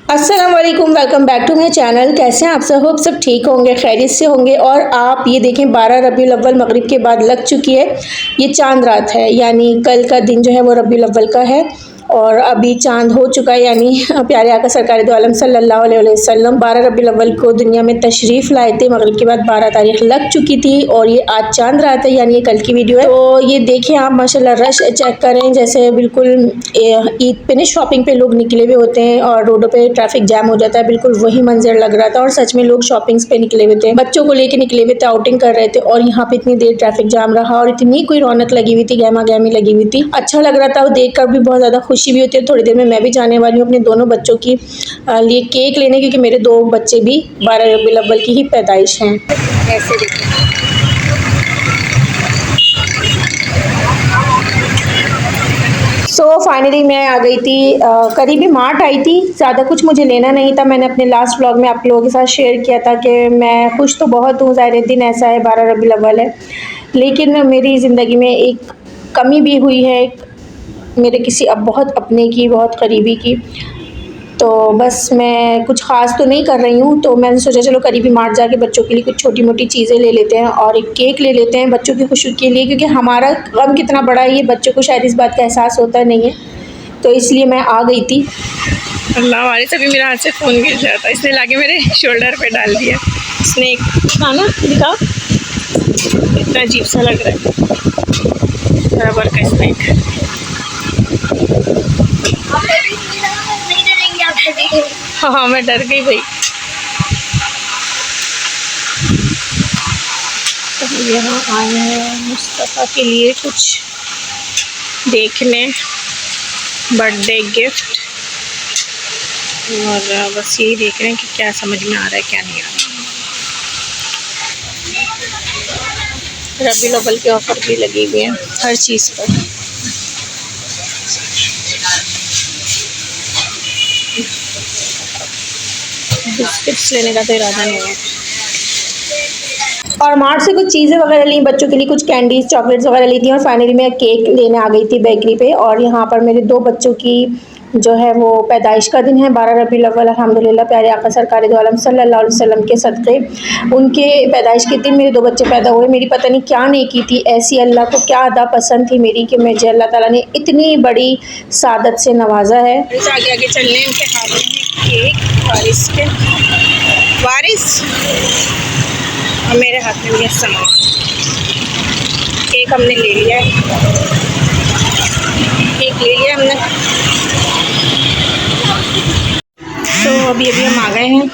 अस्सलाम वालेकुम, welcome back to my channel. कैसे हैं आप सब? होप सब ठीक होंगे, खैरियत से होंगे। और आप ये देखें 12 रबीउल अव्वल मगरिब के बाद लग चुकी है। ये चांद रात है, यानी कल का दिन जो है वो रबीउल अव्वल का है और अभी चांद हो चुका है। यानी प्यारे आका सरकार दो आलम सल्लल्लाहु अलैहि वसल्लम 12 रबीउल अव्वल को दुनिया में तशरीफ़ लाए थे। मगरिब के बाद 12 तारीख लग चुकी थी और ये आज चांद रात है, यानी ये कल की वीडियो है। तो ये देखें आप, माशाल्लाह रश चेक करें। जैसे बिल्कुल ईद पे ना शॉपिंग पे लोग निकले हुए होते हैं और रोडों पे ट्रैफिक जाम हो जाता है, बिल्कुल वही मंजर लग रहा था। और सच में लोग शॉपिंग्स पे निकले हुए थे, बच्चों को लेके निकले हुए थे, आउटिंग कर रहे थे और यहाँ पे इतनी देर ट्रैफिक जाम रहा और इतनी कोई रौनक लगी हुई थी, गहमा गहमी लगी हुई थी। अच्छा लग रहा था, वो देख कर भी बहुत ज़्यादा खुशी भी होती है। थोड़ी देर में मैं भी जाने वाली हूँ अपने दोनों बच्चों की लिए केक लेने, क्योंकि मेरे दो बच्चे भी 12 रबीउल अव्वल की ही पैदाइश हैं। ऐसे देखिए, फाइनली मैं आ गई थी, करीबी मार्ट आई थी। ज़्यादा कुछ मुझे लेना नहीं था। मैंने अपने लास्ट व्लॉग में आप लोगों के साथ शेयर किया था कि मैं खुश तो बहुत हूँ, ज़ाहिर दिन ऐसा है 12 रबीउल अव्वल है, लेकिन मेरी ज़िंदगी में एक कमी भी हुई है, मेरे किसी अब बहुत अपने की, बहुत करीबी की। तो बस मैं कुछ ख़ास तो नहीं कर रही हूँ, तो मैंने सोचा चलो करीबी मार्ट जाके बच्चों के लिए कुछ छोटी मोटी चीज़ें ले लेते हैं और एक केक ले लेते हैं बच्चों की खुशी के लिए, क्योंकि हमारा गम कितना बड़ा है ये बच्चों को शायद इस बात का एहसास होता नहीं है। तो इसलिए मैं आ गई थी। अल्लाह हमारे सभी मेरे हाथ से फ़ोन गिर जाता, इसने लाके मेरे शोल्डर पे डाल दिया। स्नैक खाना दिखा, इतना अजीब सा लग रहा है, बराबर का स्नैक। हाँ मैं डर गई भाई। तो यहाँ आए हैं मुस्तफ़ा के लिए कुछ देखने, बर्थडे गिफ्ट, और बस यही देख रहे हैं कि क्या समझ में आ रहा है क्या नहीं आ रहा। रबीउल अव्वल के ऑफर भी लगी हुई हैं हर चीज़ पर। बिस्किट्स लेने का तो इरादा नहीं है। और मार्ट से कुछ चीज़ें वगैरह ली, बच्चों के लिए कुछ कैंडीज चॉकलेट्स वगैरह ली थी और फाइनली मैं केक लेने आ गई थी बेकरी पे। और यहाँ पर मेरे दो बच्चों की जो है वो पैदाइश का दिन है 12 रबीउल अव्वल। अल्हम्दुलिल्लाह प्यारे आका सरकार दो आलम सल्लल्लाहु अलैहि वसल्लम के सदक़े उनके पैदाइश के दिन मेरे दो बच्चे पैदा हुए। मेरी पता नहीं क्या नेकी थी ऐसी, अल्लाह को क्या अदा पसंद थी मेरी कि मुझे अल्लाह ताला ने इतनी बड़ी सादत से नवाजा है। आगे आगे चलने उनके हाथ में केक वारिस के, वारिस और मेरे हाथ में भी सामान। केक हमने ले लिया है, केक ले लिया हमने। तो अभी हम आ गए हैं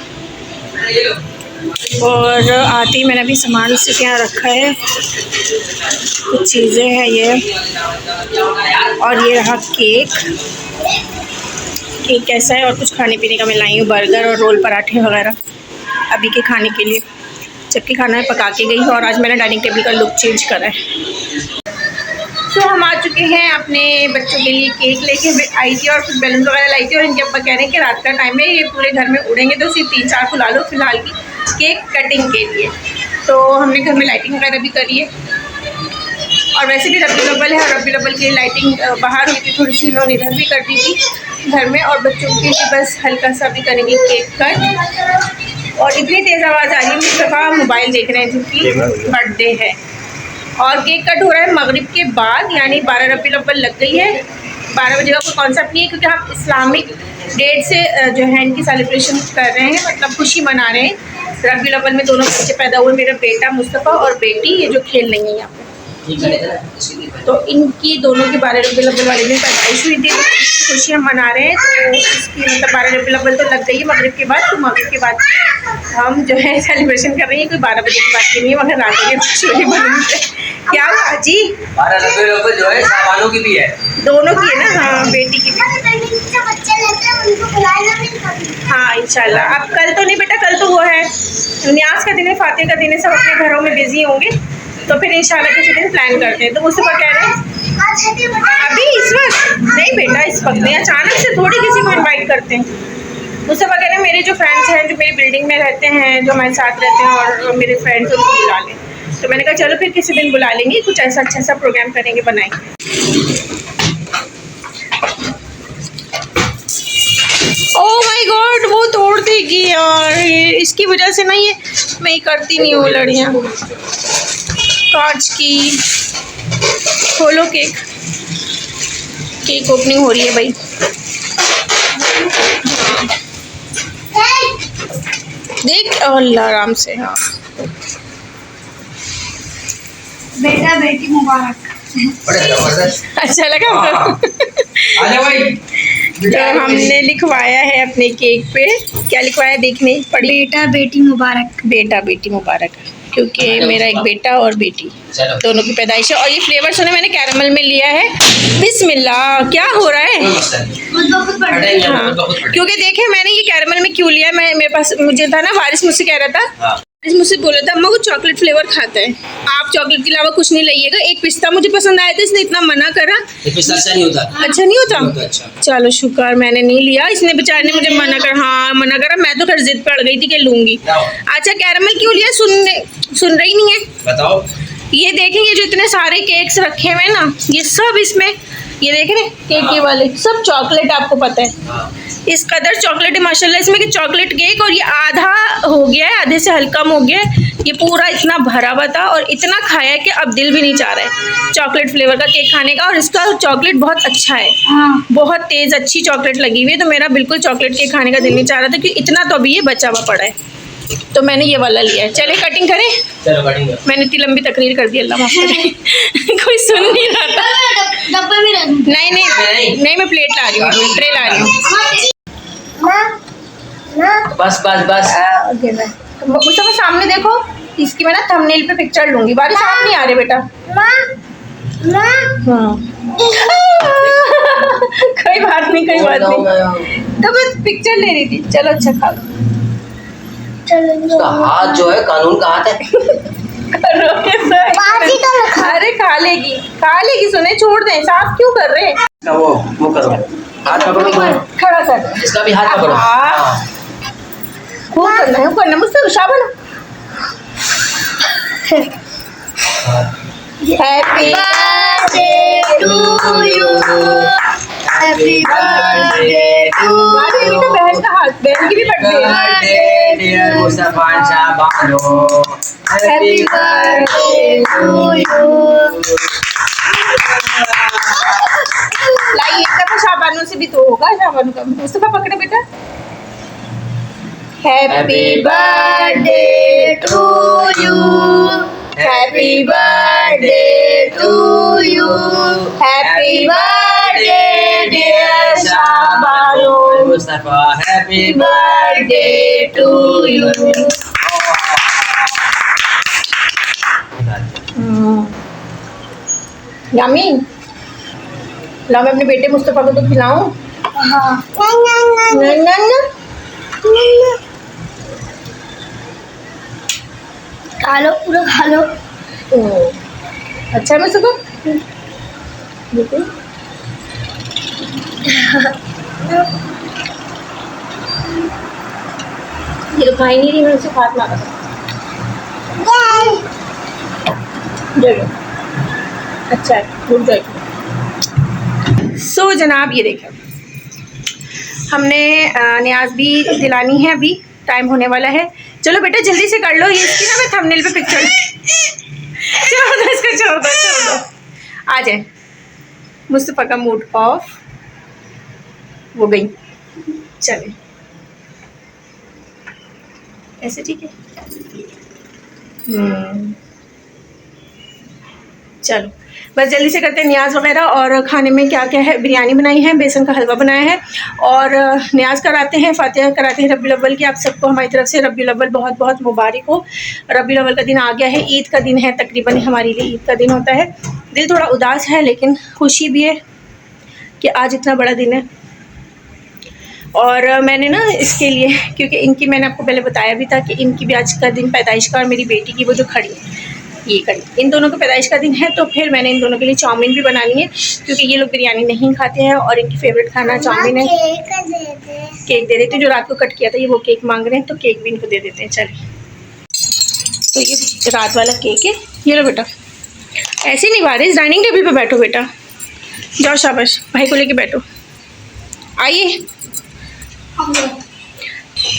और आते ही मैंने अभी सामान उससे यहाँ रखा है, कुछ चीज़ें हैं ये, और ये रहा केक। केक कैसा है और कुछ खाने पीने का मैं लाई हूँ, बर्गर और रोल पराठे वगैरह अभी के खाने के लिए, जबकि खाना मैं पका के गई। और आज मैंने डाइनिंग टेबल का लुक चेंज करा है। तो हम आ चुके हैं अपने बच्चों के लिए केक लेके आई थी और कुछ बैलून वगैरह लाई थी। और इनके अब्बा कह रहे हैं कि रात का टाइम है, ये पूरे घर में उड़ेंगे, तो सिर्फ 3-4 फुला लो फिलहाल की केक कटिंग के लिए। तो हमने घर में लाइटिंग वगैरह भी करी है और वैसे भी रबीउल अव्वल है और रबीउल अव्वल की लाइटिंग बाहर हुई थी, थोड़ी सी इन्होंने इधर भी कर दी थी घर में। और बच्चों के लिए बस हल्का सा भी करेंगे केक कट। और इतनी तेज़ आवाज़ आ रही है, मुस्तफ़ा मोबाइल देख रहे हैं जिनकी बर्थडे है। और केक कट हो रहा है मगरिब के बाद, यानी 12 रबीउल अव्वल लग गई है। 12 बजे का कोई कॉन्सेप्ट नहीं है, क्योंकि हम इस्लामिक डेट से जो है इनकी सेलिब्रेशन कर रहे हैं, मतलब खुशी मना रहे हैं। रबीउल अव्वल में दोनों बच्चे पैदा हुए, मेरा बेटा मुस्तफ़ा और बेटी, ये जो खेल रही है यहाँ पे। तो इनकी दोनों की 12 रबीउल अव्वल वाले दिन पैदाइश हुई थी, तो खुशियाँ मना रहे हैं। तो इसकी मतलब 12 रबीउल अव्वल तो लग गई है मगरिब के बाद, तो मगरिब के बाद हम जो है सेलिब्रेशन कर रहे हैं। कोई 12 बजे की बात की नहीं है, मगर रात के कुछ बजे बनी। क्या हुआ जी? 12 रबीउल अव्वल जो है सामानों की भी है, दोनों की है ना? हाँ बेटी की भी। हाँ इंशाल्लाह। अब कल तो नहीं बेटा, कल तो वो है न्याज का दिन है, फातिहा का दिन है, सब अपने घरों में बिजी होंगे, तो फिर इंशाल्लाह किसी दिन प्लान करते हैं। तो मुझसे कह रहे हैं अभी इस वक्त नहीं बेटा, इस वक्त नहीं, अचानक से थोड़ी किसी को इनवाइट करते हैं। मुझसे कह रहे हैं मेरे जो फ्रेंड्स हैं, जो मेरी बिल्डिंग में रहते हैं, जो हमारे साथ रहते हैं और मेरे फ्रेंड्स, उनको बुला लें। तो मैंने कहा चलो फिर किसी दिन बुला लेंगे, कुछ ऐसा अच्छा सा प्रोग्राम करेंगे, बनाएंगे। ओह माय गॉड, और इसकी वजह से ना ये मैं ये करती नहीं हूँ लड़ियाँ। कांच की खोलो केक, केक ओपनिंग हो रही है भाई। देख अल्लाह आराम से। हाँ बेटा बेटी मुबारक। अच्छा लगा आजा भाई। तो हमने लिखवाया है अपने केक पे, क्या लिखवाया देखने पड़ी, बेटा बेटी मुबारक। बेटा बेटी मुबारक, क्योंकि मेरा एक बेटा और बेटी दोनों की पैदाइश है। और ये फ्लेवर सुने मैंने कैरमल में लिया है। बिस्मिल्लाह, क्या हो रहा है? हाँ, क्योंकि देखे मैंने ये कैरमल में क्यों लिया, मैं मेरे पास मुझे था ना, वारिस मुझसे कह रहा था, वारिस मुझसे बोला था अम्मा वो चॉकलेट फ्लेवर खाता है, आप चॉकलेट के अलावा कुछ नहीं लाइएगा। एक पिस्ता मुझे पसंद आया था, इसने इतना मना करा। अच्छा नहीं होता। अच्छा नहीं होता? अच्छा। चलो शुक्र मैंने नहीं लिया, इसने बेचारे ने मुझे मना कर, हाँ मना करा, मैं तो फिर जिद पड़ गई थी कि लूंगी। अच्छा कैरमल क्यों लिया, सुन रही नहीं है? बताओ। ये देखें, ये जो इतने सारे केक्स रखे हुए हैं ना, ये सब इसमें, ये देख रहे हैं केक ये वाले सब चॉकलेट, आपको पता है इस कदर चॉकलेट है माशाल्लाह इसमें कि चॉकलेट केक। और ये आधा हो गया है, आधे से हल्का कम हो गया है, ये पूरा इतना भरा हुआ था और इतना खाया है कि अब दिल भी नहीं चाह रहा है चॉकलेट फ्लेवर का केक खाने का। और इसका चॉकलेट बहुत अच्छा है, बहुत तेज़ अच्छी चॉकलेट लगी हुई है, तो मेरा बिल्कुल चॉकलेट केक खाने का दिल नहीं चाह रहा था, क्योंकि इतना तो अभी ये बचा हुआ पड़ा है, तो मैंने ये वाला लिया है। चले कटिंग करें? चलो कटिंग करो। मैंने इतनी लंबी तकरीर कर दी, अल्लाह माफ करे। कोई सुन नहीं रहा था। डब्बे में रख। नहीं नहीं नहीं, मैं प्लेट ला रही हूँ, ट्रे ला रही हूँ। बस बस बस। मुस्तफा सामने देखो, इसकी मैं ना थंबनेल पे पिक्चर लूंगी। बारिश आप नहीं आ रहे बेटा। हाँ कोई बात नहीं, कोई बात नहीं, तो मैं पिक्चर ले रही थी। चलो अच्छा खा लो। उसका हाथ जो है कानून का हाथ है। अरे खा लेगी सुने, छोड़ दें, साफ क्यों कर रहे हैं? वो करो, हाथ पकड़ो, खड़ा कर, इसका भी हाथ पकड़ो। खूब करना है, करना मुझसे शाबाश। Happy birthday to you, happy birthday to you. बहन का हाथ, बहन की भी बर्थडे है। Dear Mustafa Shabano, happy birthday to you. लाइए एक दफा शाबानो से भी तो होगा, शाबानो का मुस्तफा पकड़े बेटा। Happy birthday to you, happy birthday to you, happy birthday dear Shabano, Mustafa happy birthday to you. Yummy, ला मैं अपने बेटे मुस्तफा को तो खिलाऊं। हाँ। खा लो, पूरा खा लो। अच्छा मैं सुबह ये तो खाई नहीं रही, मैं उसे हाथ मारा था। अच्छा रुक जाए। सो जनाब ये देखें, हमने न्याज भी दिलानी है, अभी टाइम होने वाला है। चलो बेटा जल्दी से कर लो, ये इसकी ना मैं थंबनेल पे पिक्चर छोड़ दो, इसको छोड़ दो। आ जाए, मुस्तफा का मूड ऑफ वो गई। चले ऐसे ठीक है। चलो बस जल्दी से करते हैं न्याज वगैरह। और खाने में क्या क्या है, बिरयानी बनाई है, बेसन का हलवा बनाया है, और न्याज कराते हैं, फातिहा कराते हैं रबीउल अव्वल की। आप सबको हमारी तरफ से रबीउल अव्वल बहुत बहुत मुबारक हो। रबीउल अव्वल का दिन आ गया है, ईद का दिन है, तकरीबन हमारे लिए ईद का दिन होता है। दिल थोड़ा उदास है, लेकिन खुशी भी है कि आज इतना बड़ा दिन है। और मैंने ना इसके लिए, क्योंकि इनकी मैंने आपको पहले बताया भी था कि इनकी भी आज का दिन पैदाइश का, और मेरी बेटी की वो जो खड़ी है ये कड़ी, इन दोनों का पैदाइश का दिन है, तो फिर मैंने इन दोनों के लिए चाउमीन भी बनानी है, क्योंकि ये लोग बिरयानी नहीं खाते हैं और इनकी फेवरेट खाना चाउमीन है। केक दे देते हैं, जो रात को कट किया था, ये वो केक मांग रहे हैं, तो केक भी इनको दे देते हैं। चलिए, तो ये रात वाला केक है, ये लो बेटा। ऐसे नहीं बारिश, डाइनिंग टेबल पे बैठो बेटा, जाओ शाबाश, भाई को लेके बैठो। आइए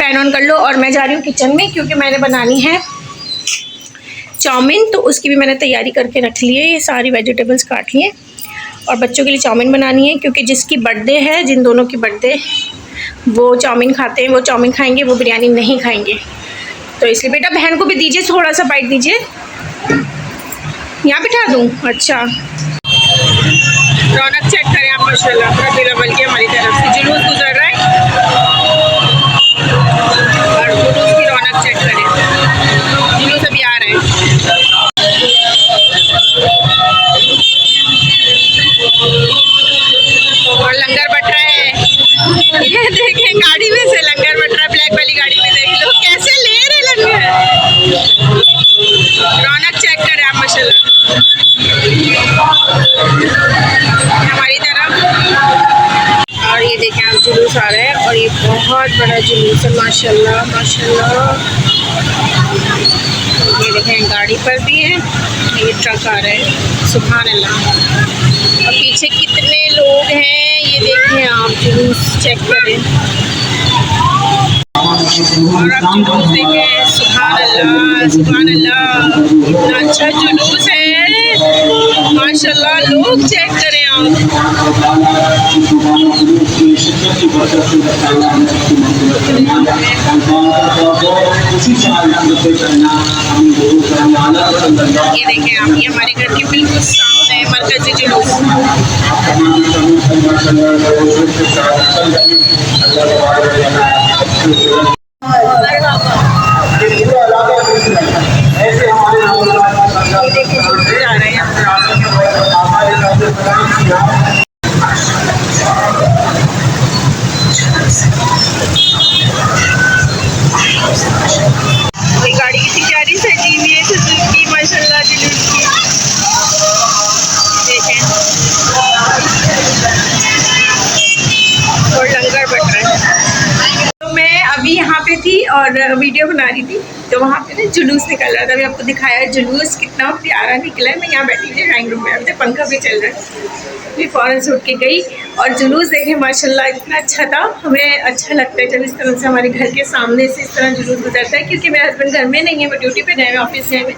फ़ैन ऑन कर लो। और मैं जा रही हूँ किचन में क्योंकि मैंने बनानी है चाउमीन, तो उसकी भी मैंने तैयारी करके रख ली है। ये सारी वेजिटेबल्स काट लिए और बच्चों के लिए चाउमीन बनानी है क्योंकि जिसकी बर्थडे है, जिन दोनों की बर्थडे, वो चाउमीन खाते हैं, वो चाउमीन खाएंगे, वो बिरयानी नहीं खाएंगे। तो इसलिए बेटा बहन को भी दीजिए, थोड़ा सा बाइट दीजिए। यहाँ बिठा दूँ? अच्छा, रौनक चेक करें आप माशाल्लाह, रबीउल अव्वल की हमारी तरफ से जुलूस गुजर रहा है और जुलूस की रौनक चेक करें। जुलूस अभी आ रहा है। और लंगर बट रहा है, ये देखें, गाड़ी में से लंगर बट रहा है, ब्लैक वाली गाड़ी में। देख लो कैसे ले रहे लंगर। रौनक चेक करें आप माशाल्लाह हमारी तरफ। और ये देखें आप, जुलूस आ रहा है और ये बहुत बड़ा जुलूस है माशाल्लाह माशाल्लाह। ये देखें गाड़ी पर भी है, ये ट्रक आ रहा है, सुभान अल्लाह। और पीछे कितने लोग हैं ये देखें आप, जुलूस चेक करें। और आप जुलूस देखें, सुभान अल्लाह सुभान अल्लाह, इतना अच्छा जुलूस है माशाल्लाह। लोग चेक करें आप। ये देखें आप, ये हमारे घर के बिल्कुल सामने है मरकज़ी जुलूस। गाड़ी कितनी प्यारी सजी हुई है सुजुकी माशाल्लाह जुलूस की। देखें और लंगर बट रहा है। तो मैं अभी यहाँ पे थी और वीडियो बना रही थी, तो वहाँ पे ना जुलूस निकल रहा था। अभी आपको दिखाया जुलूस कितना प्यारा निकला है। मैं यहाँ बैठी हुई ड्राइंग रूम में, अभी तक पंखा भी चल रहा है। मैं फ़ौरन से उठ के गई और जुलूस देखे माशाल्लाह, इतना अच्छा था। हमें अच्छा लगता है जब इस तरह से हमारे घर के सामने से इस तरह जुलूस गुजरता है, क्योंकि मेरे हस्बैंड घर में नहीं है, वो ड्यूटी पे गए हैं, ऑफिस गए हैं।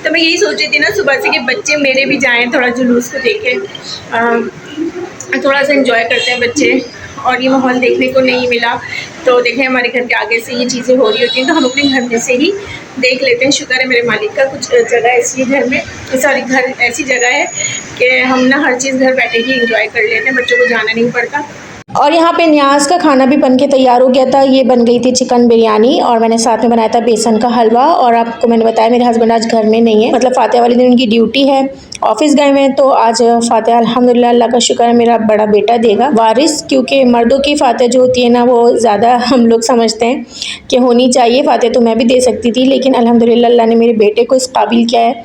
तो मैं यही सोच रही थी ना सुबह से कि बच्चे मेरे भी जाएँ, थोड़ा जुलूस को देखें, थोड़ा सा इंजॉय करते हैं बच्चे। और ये माहौल देखने को नहीं मिला। तो देखें हमारे घर के आगे से ये चीज़ें हो रही होती हैं, तो हम अपने घर में से ही देख लेते हैं। शुक्र है मेरे मालिक का, कुछ जगह ऐसी घर में, सारी घर ऐसी जगह है कि हम ना हर चीज़ घर बैठे ही इंजॉय कर लेते हैं, बच्चों को जाना नहीं पड़ता। और यहाँ पे न्याज का खाना भी बन के तैयार हो गया था। ये बन गई थी चिकन बिरयानी और मैंने साथ में बनाया था बेसन का हलवा। और आपको मैंने बताया मेरे हस्बैंड आज घर में नहीं है, मतलब फातिहा वाले दिन उनकी ड्यूटी है, ऑफिस गए हुए हैं। तो आज फातिहा अल्हम्दुलिल्लाह, अल्लाह का शुक्र है, मेरा बड़ा बेटा देगा वारिस, क्योंकि मर्दों की फातिहा जो होती है ना, वो ज़्यादा हम लोग समझते हैं कि होनी चाहिए। फातिहा तो मैं भी दे सकती थी, लेकिन अल्हम्दुलिल्लाह अल्लाह ने मेरे बेटे को इस काबिल किया है।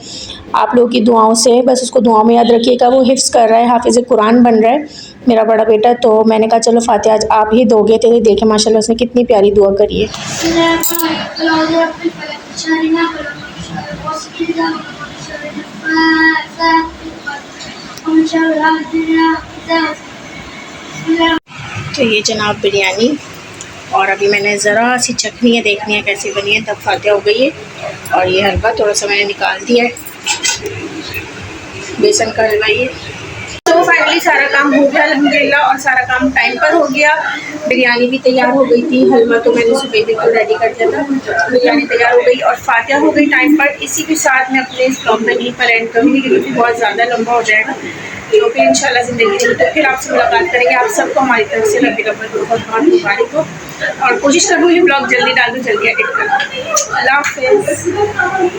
आप लोगों की दुआओं से, बस उसको दुआओं में याद रखिएगा। वो हिफ्ज़ कर रहा है, हाफिज़ कुरान बन रहा है मेरा बड़ा बेटा। तो मैंने कहा चलो फातिहा आज आप ही दोगे। तो देखें माशाल्लाह उसने कितनी प्यारी दुआ करी है। तो ये जनाब बिरयानी, और अभी मैंने ज़रा सी चखनी है, देखनी है कैसी बनी है, तब फातिहा हो गई है। और ये हलवा थोड़ा सा मैंने निकाल दिया है, बेसन का हलवा ये। तो फाइनली सारा काम हो गया अल्हम्दुलिल्लाह, और सारा काम टाइम पर हो गया। बिरयानी भी तैयार हो गई थी, हलवा तो मैंने सुबह बिल्कुल रेडी कर दिया था, बिरयानी तैयार हो गई और फातिहा हो गई टाइम पर। इसी के साथ मैं अपने इस ब्लॉग में यहीं पर एंड करूँगी क्योंकि बहुत ज़्यादा लंबा हो जाएगा। तो फिर इंशाल्लाह ज़िंदगी में तो फिर आपसे मुलाकात करेंगे। आप सबको हमारी तरफ से रबीउल अव्वल बहुत बहुत मुबारक हो, और कोशिश करूँगी ब्लॉग जल्दी डालूँ, जल्दी एडिट करूँ। अल्लाह हाफ़िज़।